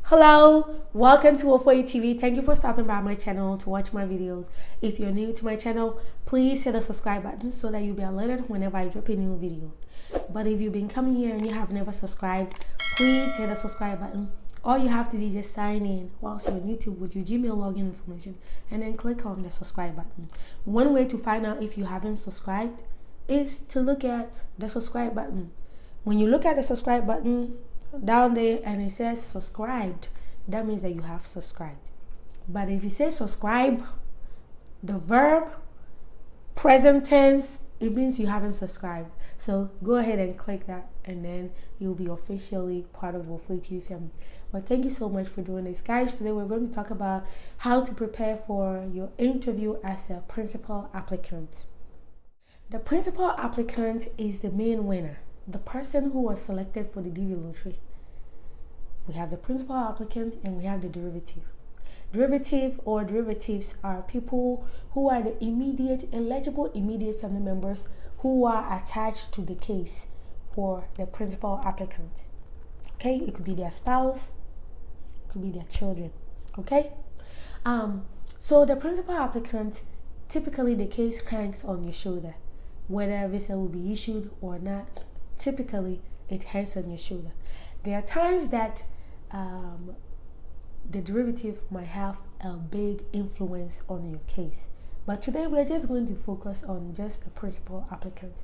Hello, welcome to Wofoy TV. Thank you for stopping by my channel to watch my videos. If you're new to my channel, please hit the subscribe button so that you'll be alerted whenever I drop a new video. But if you've been coming here and you have never subscribed, please hit the subscribe button. All you have to do is just sign in whilst you're on YouTube with your Gmail login information and then click on the subscribe button. One way to find out if you haven't subscribed is to look at the subscribe button. When you look at the subscribe button down there and it says subscribed, that means that you have subscribed. But if you say subscribe, the verb, present tense, it means you haven't subscribed. So go ahead and click that and then you'll be officially part of the Wofoy TV family. But thank you so much for doing this. Guys, today we're going to talk about how to prepare for your interview as a principal applicant. The principal applicant is the main winner, the person who was selected for the DV lottery. We have the principal applicant and we have the derivative. Derivative or derivatives are people who are the eligible immediate family members who are attached to the case for the principal applicant. Okay, it could be their spouse, it could be their children. Okay, so the principal applicant, typically the case hangs on your shoulder. Whether a visa will be issued or not, typically it hangs on your shoulder. There are times that the derivative might have a big influence on your case, but today we're just going to focus on just the principal applicant.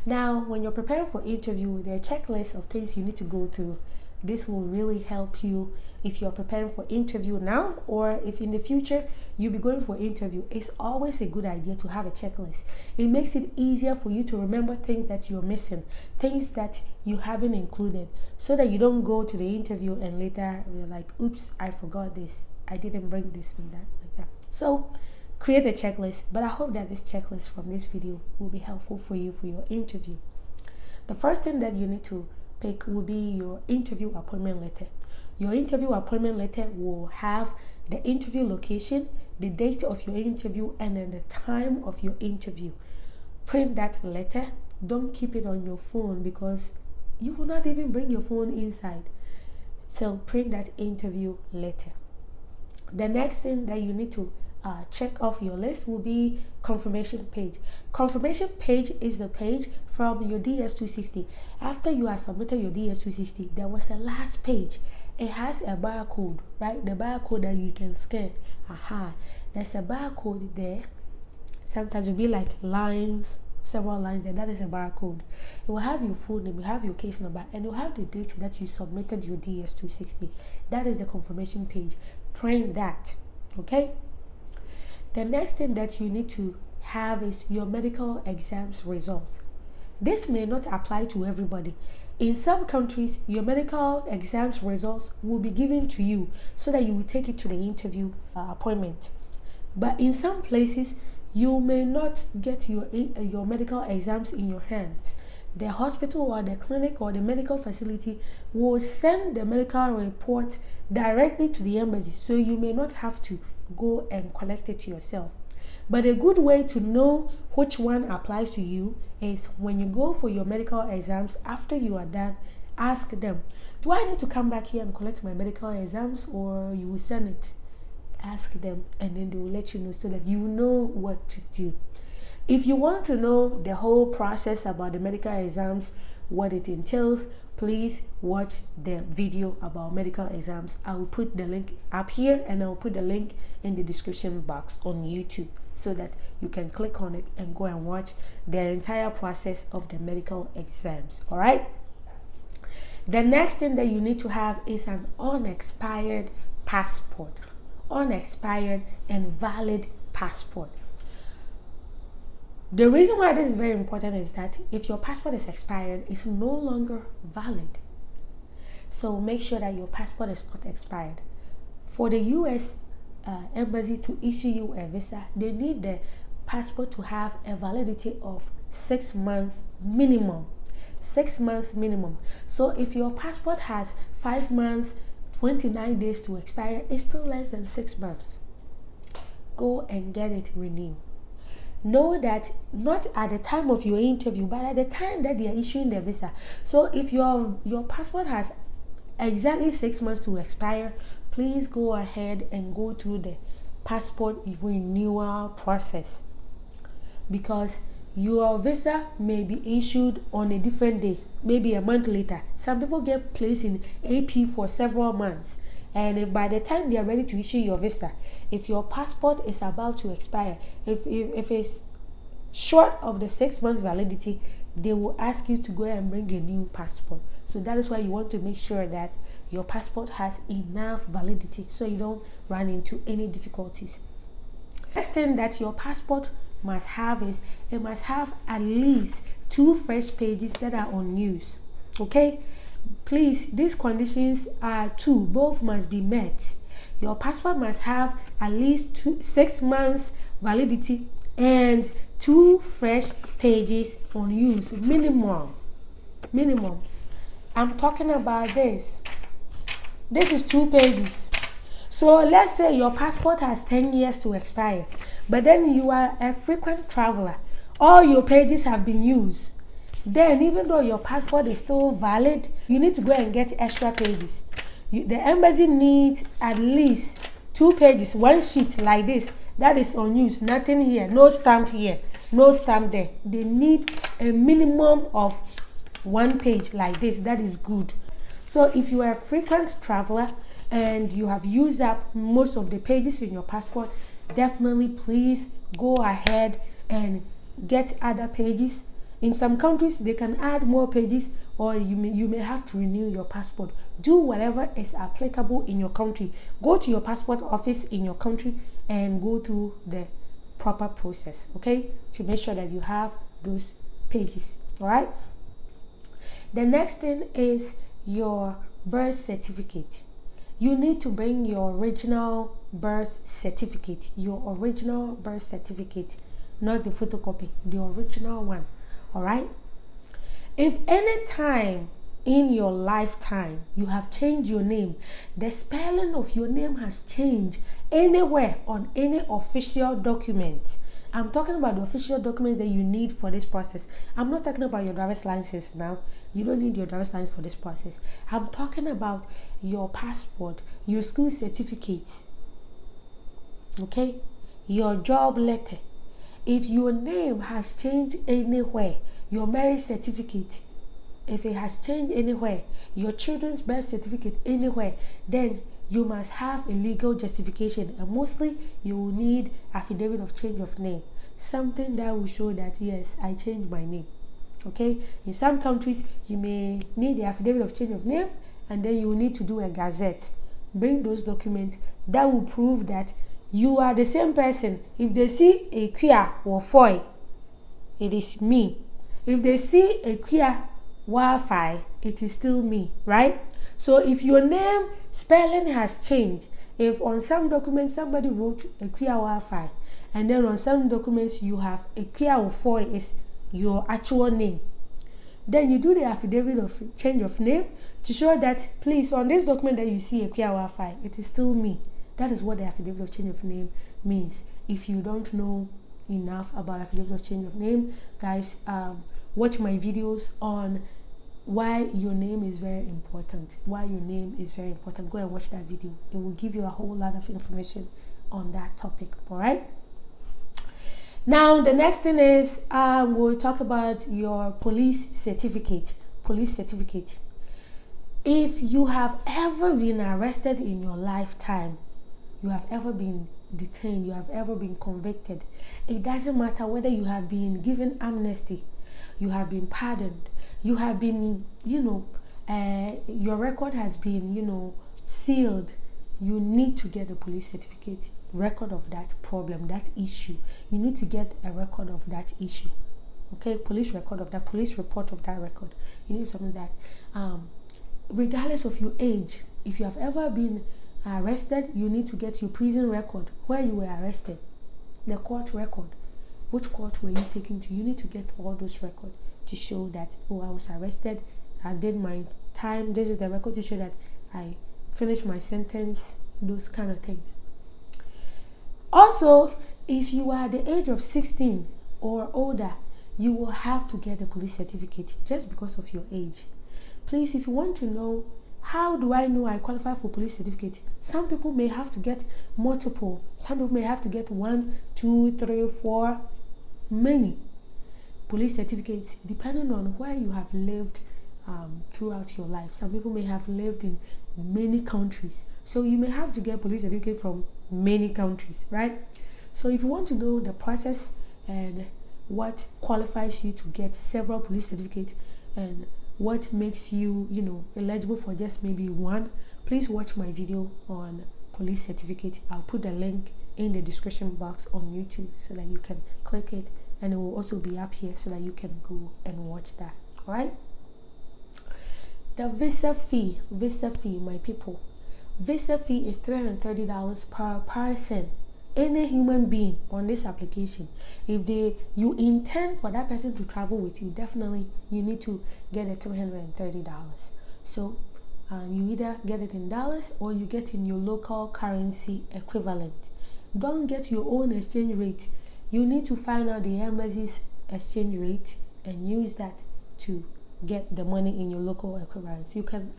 Now, when you're preparing for interview, there are checklists of things you need to go through. This will really help you if you're preparing for interview now, or if in the future you'll be going for interview. It's always a good idea to have a checklist. It makes it easier for you to remember things that you're missing, things that you haven't included, so that you don't go to the interview and later you're like, oops, I forgot this, I didn't bring this and that, like that. So create a checklist, but I hope that this checklist from this video will be helpful for you for your interview. The first thing that you need to pick will be your interview appointment letter. Your interview appointment letter will have the interview location, the date of your interview, and then the time of your interview. Print that letter. Don't keep it on your phone because you will not even bring your phone inside. So print that interview letter. The next thing that you need to check off your list will be confirmation page. Confirmation page is the page from your DS260. After you have submitted your DS260, there was a last page. It has a barcode, right? The barcode that you can scan. There's a barcode there. Sometimes it'll be like lines, several lines, and that is a barcode. It will have your full name, you have your case number, and you have the date that you submitted your DS260. That is the confirmation page. Print that, okay? The next thing that you need to have is your medical exams results. This may not apply to everybody. In some countries, your medical exams results will be given to you so that you will take it to the interview appointment. But in some places, you may not get your medical exams in your hands. The hospital or the clinic or the medical facility will send the medical report directly to the embassy, so you may not have to go and collect it yourself. But a good way to know which one applies to you is when you go for your medical exams, after you are done, ask them, do I need to come back here and collect my medical exams, or you will send it? Ask them and then they will let you know so that you know what to do. If you want to know the whole process about the medical exams, what it entails, please watch the video about medical exams. I will put the link up here and I will put the link in the description box on YouTube so that you can click on it and go and watch the entire process of the medical exams. All right. The next thing that you need to have is an unexpired passport. Unexpired and valid passport. The reason why this is very important is that if your passport is expired, it's no longer valid. So make sure that your passport is not expired. For the US embassy to issue you a visa, they need the passport to have a validity of 6 months minimum. 6 months minimum. So if your passport has 5 months, 29 days to expire, it's still less than 6 months. Go and get it renewed. Know that not at the time of your interview, but at the time that they are issuing the visa. So if your passport has exactly 6 months to expire, please go ahead and go through the passport renewal process, because your visa may be issued on a different day, maybe a month later. Some people get placed in AP for several months, and if by the time they are ready to issue your visa, if your passport is about to expire, if it's short of the 6 months validity, they will ask you to go and bring a new passport. So that is why you want to make sure that your passport has enough validity so you don't run into any difficulties. Next thing that your passport must have is, it must have at least 2 fresh pages that are unused. Okay, please, these conditions are 2, both must be met. Your passport must have at least 6 months validity and 2 fresh pages unused, minimum. I'm talking about this is 2 pages. So let's say your passport has 10 years to expire, but then you are a frequent traveler, all your pages have been used. Then even though your passport is still valid, you need to go and get extra pages. The embassy needs at least 2 pages, 1 sheet like this, that is unused, nothing here, no stamp here, no stamp there. They need a minimum of 1 page like this, that is good. So if you are a frequent traveler and you have used up most of the pages in your passport, definitely please go ahead and get other pages. In some countries, they can add more pages, or you may have to renew your passport. Do whatever is applicable in your country. Go to your passport office in your country and go through the proper process, okay, to make sure that you have those pages. All right. The next thing is your birth certificate. You need to bring your original birth certificate, not the photocopy, the original one. All right. If any time in your lifetime you have changed your name, the spelling of your name has changed anywhere on any official document, I'm talking about the official documents that you need for this process. I'm not talking about your driver's license now. You don't need your driver's license for this process. I'm talking about your passport, your school certificate, okay, your job letter. If your name has changed anywhere, your marriage certificate, if it has changed anywhere, your children's birth certificate anywhere, then you must have a legal justification, and mostly you will need affidavit of change of name, something that will show that yes, I changed my name. Okay, in some countries you may need the affidavit of change of name, and then you will need to do a gazette. Bring those documents that will prove that you are the same person. If they see a Kia Wofoy, it is me. If they see a Kia Wofoy, it is still me, right? So if your name spelling has changed, if on some documents somebody wrote a Kia Wofoy, and then on some documents you have a Kia Wofoy is your actual name, then you do the affidavit of change of name to show that, please, on this document that you see a Kia Wofoy, it is still me. That is what the affidavit of change of name means. If you don't know enough about affidavit of change of name, guys, watch my videos on why your name is very important. Go and watch that video. It will give you a whole lot of information on that topic. All right. Now the next thing is we'll talk about your police certificate. If you have ever been arrested in your lifetime, you have ever been detained, you have ever been convicted, it doesn't matter whether you have been given amnesty, you have been pardoned, you have been, your record has been, sealed, you need to get a police certificate, record of that problem, that issue. You need to get a record of that issue. Okay, police record of that, police report of that record. You need something that, regardless of your age, if you have ever been arrested, you need to get your prison record, where you were arrested, the court record, which court were you taken to. You need to get all those records to show that, oh, I was arrested, I did my time, this is the record to show that I finished my sentence, those kind of things. Also, if you are the age of 16 or older, you will have to get a police certificate just because of your age. Please, if you want to know How do I know I qualify for police certificate? Some people may have to get multiple. Some people may have to get 1, 2, 3, 4, many police certificates depending on where you have lived throughout your life. Some people may have lived in many countries, so you may have to get police certificate from many countries, right? So if you want to know the process and what qualifies you to get several police certificates and what makes you, eligible for just maybe one, please watch my video on police certificate. I'll put the link in the description box on YouTube so that you can click it, and it will also be up here so that you can go and watch that. All right. The visa fee, my people. Visa fee is $330 per person. Any human being on this application, if you intend for that person to travel with you, definitely you need to get it $330. So you either get it in dollars or you get in your local currency equivalent. Don't get your own exchange rate. You need to find out the embassy's exchange rate and use that to get the money in your local equivalent. You can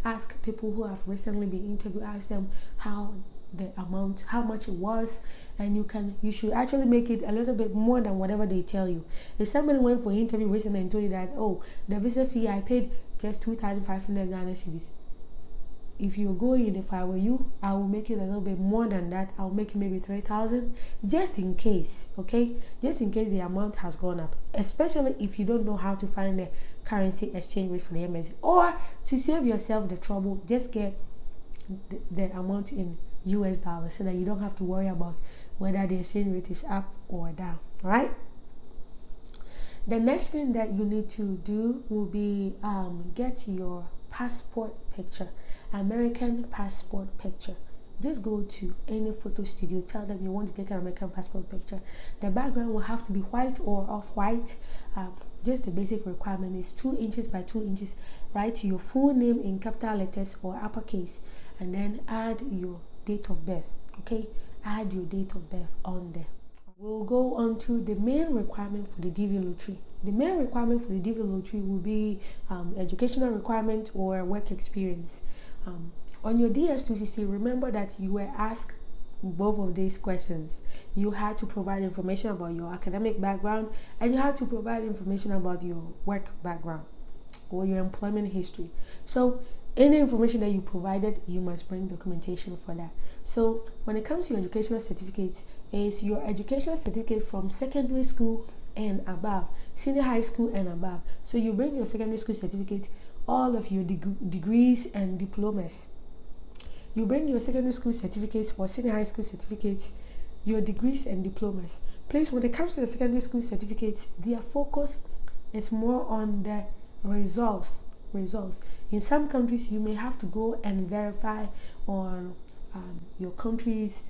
ask people who have recently been interviewed, ask them how much it was, and you should actually make it a little bit more than whatever they tell you. If somebody went for an interview recently and told you that, oh, the visa fee I paid just 2,500 Ghana cedis. If you're going, if I were you, I will make it a little bit more than that. I'll make it maybe 3,000, just in case, okay? Just in case the amount has gone up, especially if you don't know how to find the currency exchange rate for the embassy. Or to save yourself the trouble, just get the amount in US dollars so that you don't have to worry about whether the exchange rate is up or down. All right. The next thing that you need to do will be get your passport picture, American passport picture. Just go to any photo studio, tell them you want to take an American passport picture. The background will have to be white or off-white. Just the basic requirement is 2 inches by 2 inches. Write your full name in capital letters or uppercase, and then add your date of birth. Okay, add your date of birth on there. We'll go on to the main requirement for the DV lottery. The main requirement for the DV lottery will be educational requirement or work experience. On your DS2CC, remember that you were asked both of these questions. You had to provide information about your academic background, and you had to provide information about your work background or your employment history. So any information that you provided, you must bring documentation for that. So when it comes to your educational certificates, is your educational certificate from secondary school and above, senior high school and above. So you bring your secondary school certificate, all of your degrees and diplomas. You bring your secondary school certificates or senior high school certificates, your degrees and diplomas. Please, when it comes to the secondary school certificates, their focus is more on the results. In some countries, you may have to go and verify on your country's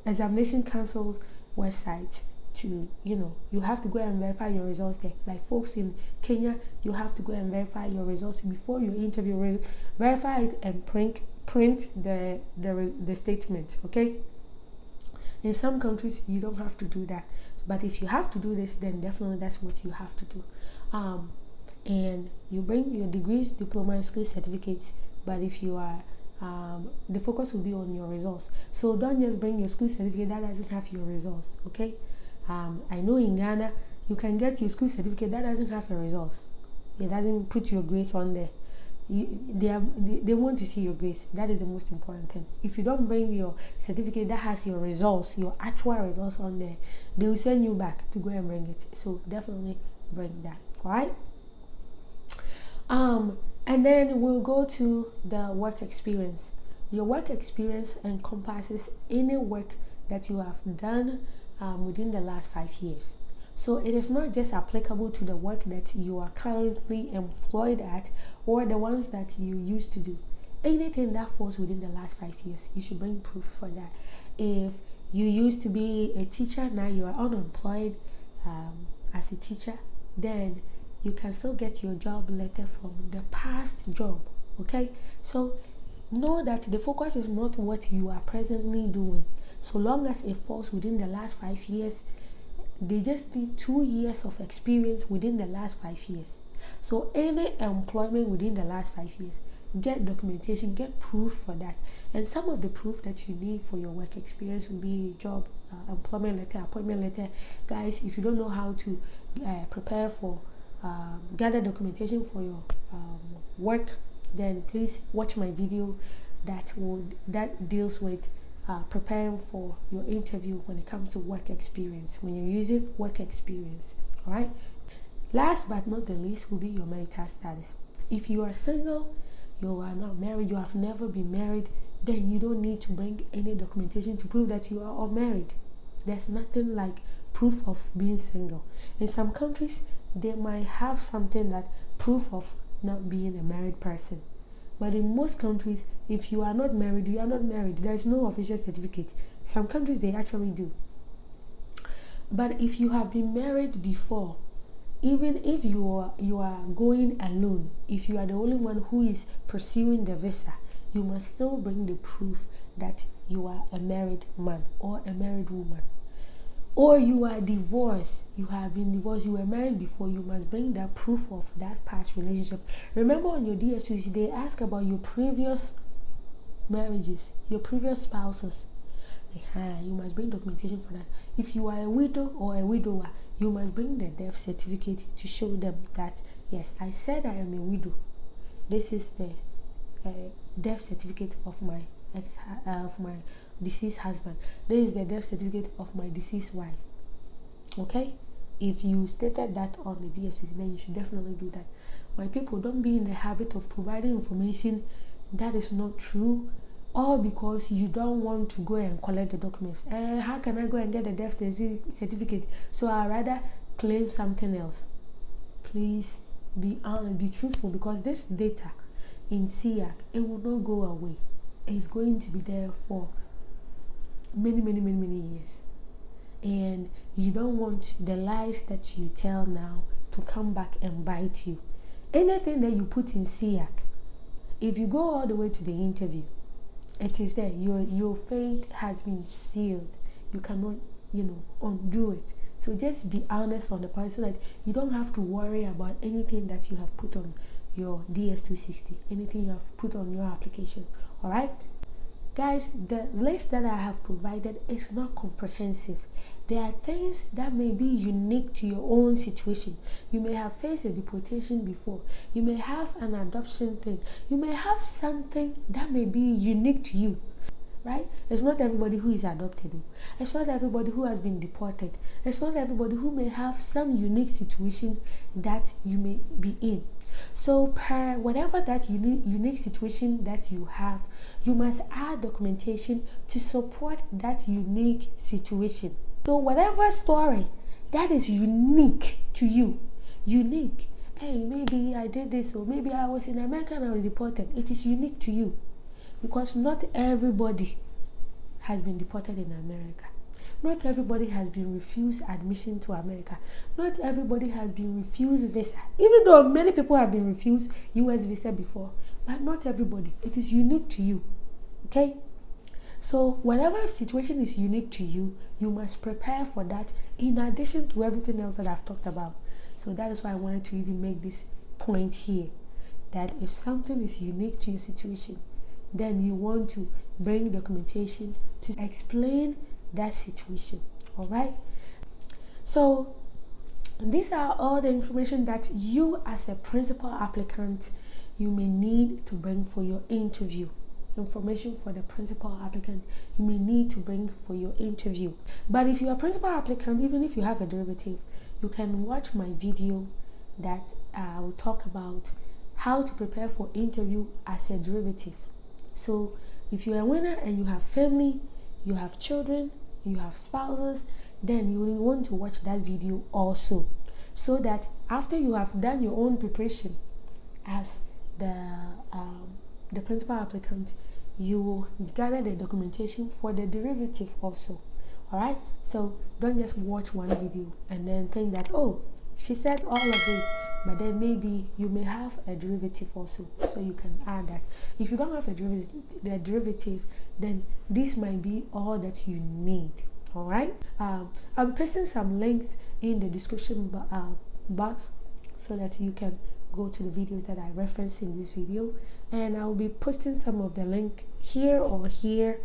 examination council's website to, you have to go and verify your results there. Like folks in Kenya, you have to go and verify your results before your interview. Verify it and print the statement, okay? In some countries, you don't have to do that. But if you have to do this, then definitely that's what you have to do. And you bring your degrees, diploma, and school certificates. But if you are, the focus will be on your results. So don't just bring your school certificate that doesn't have your results, okay? I know in Ghana, you can get your school certificate that doesn't have your results. It doesn't put your grades on there. They want to see your grades. That is the most important thing. If you don't bring your certificate that has your results, your actual results on there, they will send you back to go and bring it. So definitely bring that. All right. And then we'll go to the work experience. Your work experience encompasses any work that you have done within the last 5 years. So it is not just applicable to the work that you are currently employed at or the ones that you used to do. Anything that falls within the last 5 years, you should bring proof for that. If you used to be a teacher, now you are unemployed as a teacher, then you can still get your job letter from the past job, okay? So know that the focus is not what you are presently doing. So long as it falls within the last 5 years, they just need 2 years of experience within the last 5 years. So any employment within the last 5 years, get documentation, get proof for that. And some of the proof that you need for your work experience will be job, employment letter, appointment letter. Guys, if you don't know how to prepare for gather documentation for your work, then please watch my video that deals with preparing for your interview when it comes to work experience, when you're using work experience. All right. Last but not the least will be your marital status. If you are single, you are not married, you have never been married, then you don't need to bring any documentation to prove that you are unmarried. There's nothing like proof of being single. In some countries, they might have something that proof of not being a married person. But in most countries, if you are not married, you are not married. There is no official certificate. Some countries, they actually do. But if you have been married before, even if you are going alone, if you are the only one who is pursuing the visa, you must still bring the proof that you are a married man or a married woman. Or you are divorced, you have been divorced, you were married before, you must bring that proof of that past relationship. Remember on your DS2, they ask about your previous marriages, your previous spouses. You must bring documentation for that. If you are a widow or a widower, you must bring the death certificate to show them that, yes, I said I am a widow. This is the death certificate of my deceased husband. This is the death certificate of my deceased wife. Okay? If you stated that on the DSC, then you should definitely do that. My people, don't be in the habit of providing information that is not true, all because you don't want to go and collect the documents. How can I go and get the death certificate? So I'd rather claim something else. Please be honest, be truthful, because this data in SIAC, it will not go away. It's going to be there for many years. And you don't want the lies that you tell now to come back and bite you. Anything that you put in SIAC, if you go all the way to the interview, it is there. Your fate has been sealed. You cannot, undo it. So just be honest on the part so that you don't have to worry about anything that you have put on your DS260, anything you have put on your application. All right? Guys, the list that I have provided is not comprehensive. There are things that may be unique to your own situation. You may have faced a deportation before. You may have an adoption thing. You may have something that may be unique to you, right? It's not everybody who is adopted. It's not everybody who has been deported. It's not everybody who may have some unique situation that you may be in. So per whatever that unique situation that you have, you must add documentation to support that unique situation. So whatever story that is unique to you, hey, maybe I did this, or maybe I was in America and I was deported. It is unique to you, because not everybody has been deported in America. Not everybody has been refused admission to America. Not everybody has been refused visa. Even though many people have been refused US visa before, but not everybody. It is unique to you. Okay? So whatever situation is unique to you, you must prepare for that in addition to everything else that I've talked about. So that is why I wanted to even make this point here, that if something is unique to your situation, then you want to bring documentation to explain that situation. All right? So these are all the information that you as a principal applicant, you may need to bring for your interview. Information for the principal applicant you may need to bring for your interview. But if you're a principal applicant, even if you have a derivative, you can watch my video that will talk about how to prepare for interview as a derivative. So if you're a winner and you have family, you have children, you have spouses, then you will want to watch that video also, so that after you have done your own preparation as the principal applicant, you will gather the documentation for the derivative also. All right? So don't just watch one video and then think that, oh, she said all of this, but then maybe you may have a derivative also, so you can add that. If you don't have a derivative, then this might be all that you need. All right? I'll be pasting some links in the description box so that you can go to the videos that I referenced in this video and I'll be posting some of the link here or here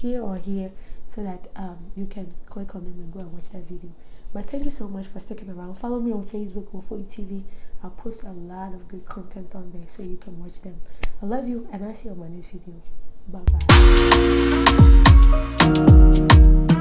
or here, so that you can click on them and go and watch that video. But thank you so much for sticking around. Follow me on Facebook, Wofoy TV. I'll post a lot of good content on there so you can watch them. I love you, and I'll see you on my next video. Bye bye.